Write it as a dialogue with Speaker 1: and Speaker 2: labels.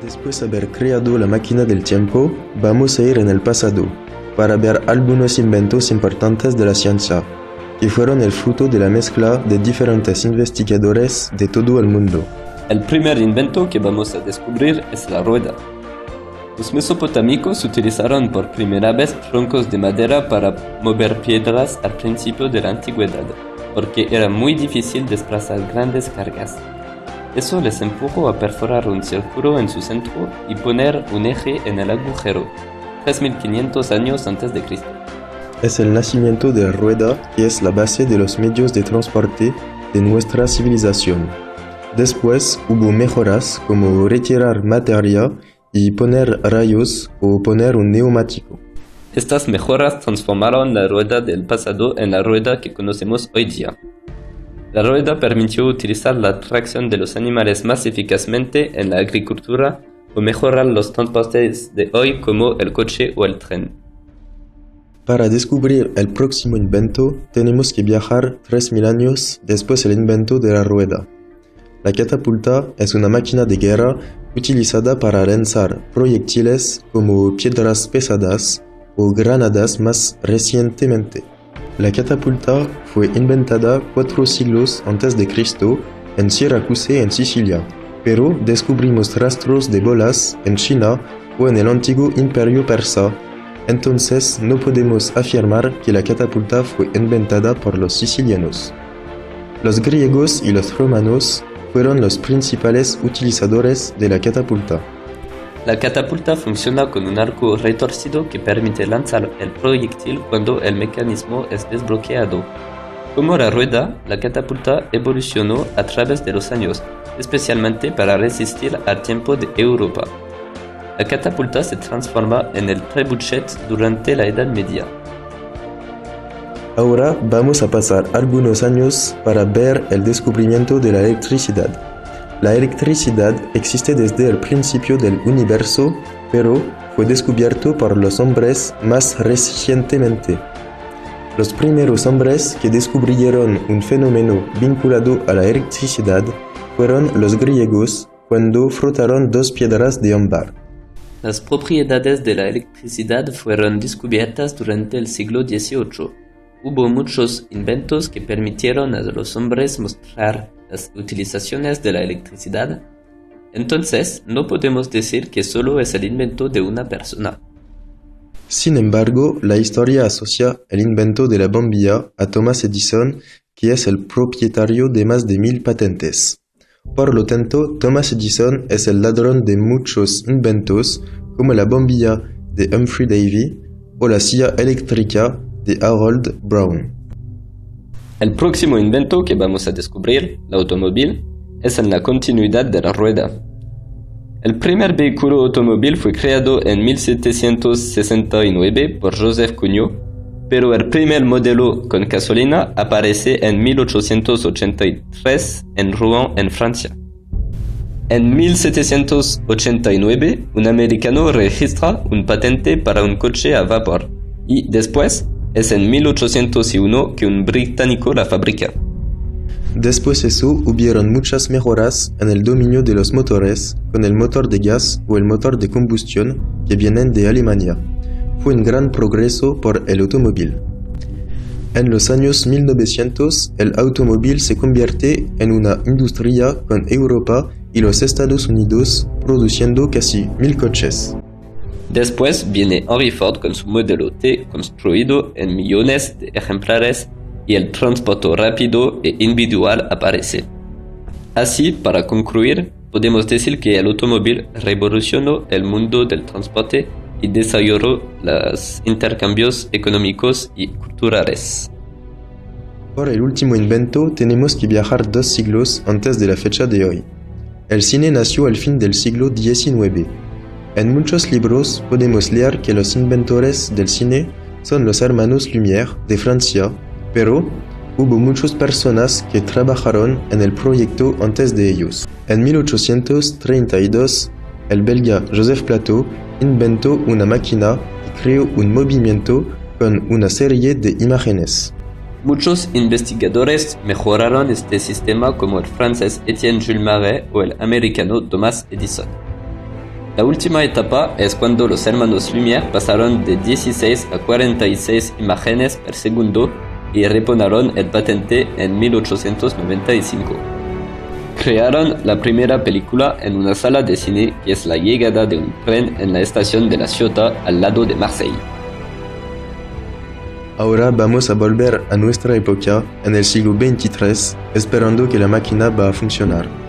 Speaker 1: Después de haber creado la máquina del tiempo, vamos a ir en el pasado, para ver algunos inventos importantes de la ciencia, que fueron el fruto de la mezcla de diferentes investigadores de todo el mundo.
Speaker 2: El primer invento que vamos a descubrir es la rueda. Los mesopotámicos utilizaron por primera vez troncos de madera para mover piedras al principio de la antigüedad, porque era muy difícil desplazar grandes cargas. Eso les empujó a perforar un círculo en su centro y poner un eje en el agujero, 3500 años antes de Cristo.
Speaker 1: Es el nacimiento de la rueda que es la base de los medios de transporte de nuestra civilización. Después hubo mejoras como retirar materia y poner rayos o poner un neumático.
Speaker 2: Estas mejoras transformaron la rueda del pasado en la rueda que conocemos hoy día. La rueda permitió utilizar la tracción de los animales más eficazmente en la agricultura o mejorar los transportes de hoy como el coche o el tren.
Speaker 1: Para descubrir el próximo invento, tenemos que viajar 3000 años después del invento de la rueda. La catapulta es una máquina de guerra utilizada para lanzar proyectiles como piedras pesadas o granadas más recientemente. La catapulta fue inventada 4 siglos antes de Cristo en Siracusa, en Sicilia, pero descubrimos rastros de bolas en China o en el antiguo imperio persa. Entonces no podemos afirmar que la catapulta fue inventada por los sicilianos. Los griegos y los romanos fueron los principales utilizadores de la catapulta.
Speaker 2: La catapulta funciona con un arco retorcido que permite lanzar el proyectil cuando el mecanismo es desbloqueado. Como la rueda, la catapulta evolucionó a través de los años, especialmente para resistir al tiempo de Europa. La catapulta se transforma en el trebuchet durante la Edad Media.
Speaker 1: Ahora vamos a pasar algunos años para ver el descubrimiento de la electricidad. La electricidad existe desde el principio del universo, pero fue descubierto por los hombres más recientemente. Los primeros hombres que descubrieron un fenómeno vinculado a la electricidad fueron los griegos cuando frotaron 2 piedras de ámbar.
Speaker 2: Las propiedades de la electricidad fueron descubiertas durante el siglo XVIII. Hubo muchos inventos que permitieron a los hombres mostrar las utilizaciones de la electricidad. Entonces, no podemos decir que solo es el invento de una persona.
Speaker 1: Sin embargo, la historia asocia el invento de la bombilla a Thomas Edison, que es el propietario de más de 1000 patentes. Por lo tanto, Thomas Edison es el ladrón de muchos inventos, como la bombilla de Humphrey Davy o la silla eléctrica de Harold Brown.
Speaker 2: El próximo invento que vamos a descubrir, el automóvil, es en la continuidad de la rueda. El primer vehículo automóvil fue creado en 1769 por Joseph Cugnot, pero el primer modelo con gasolina aparece en 1883 en Rouen, en Francia. En 1789, un americano registra un patente para un coche a vapor, y después, es en 1801 que un británico la fabrica.
Speaker 1: Después de eso, hubieron muchas mejoras en el dominio de los motores, con el motor de gas o el motor de combustión que vienen de Alemania. Fue un gran progreso por el automóvil. En los años 1900, el automóvil se convierte en una industria con Europa y los Estados Unidos produciendo casi 1000 coches.
Speaker 2: Después viene Henry Ford con su modelo T construido en millones de ejemplares y el transporte rápido e individual aparece. Así, para concluir, podemos decir que el automóvil revolucionó el mundo del transporte y desarrolló los intercambios económicos y culturales.
Speaker 1: Por el último invento tenemos que viajar 2 siglos antes de la fecha de hoy. El cine nació al fin del siglo XIX. En muchos libros podemos leer que los inventores del cine son los hermanos Lumière de Francia, pero hubo muchas personas que trabajaron en el proyecto antes de ellos. En 1832, el belga Joseph Plateau inventó una máquina y creó un movimiento con una serie de imágenes.
Speaker 2: Muchos investigadores mejoraron este sistema como el francés Étienne Jules Marey o el americano Thomas Edison. La última etapa es cuando los hermanos Lumière pasaron de 16 a 46 imágenes por segundo y reponaron el patente en 1895. Crearon la primera película en una sala de cine, que es la llegada de un tren en la estación de La Ciotat al lado de Marsella.
Speaker 1: Ahora vamos a volver a nuestra época, en el siglo XXIII, esperando que la máquina va a funcionar.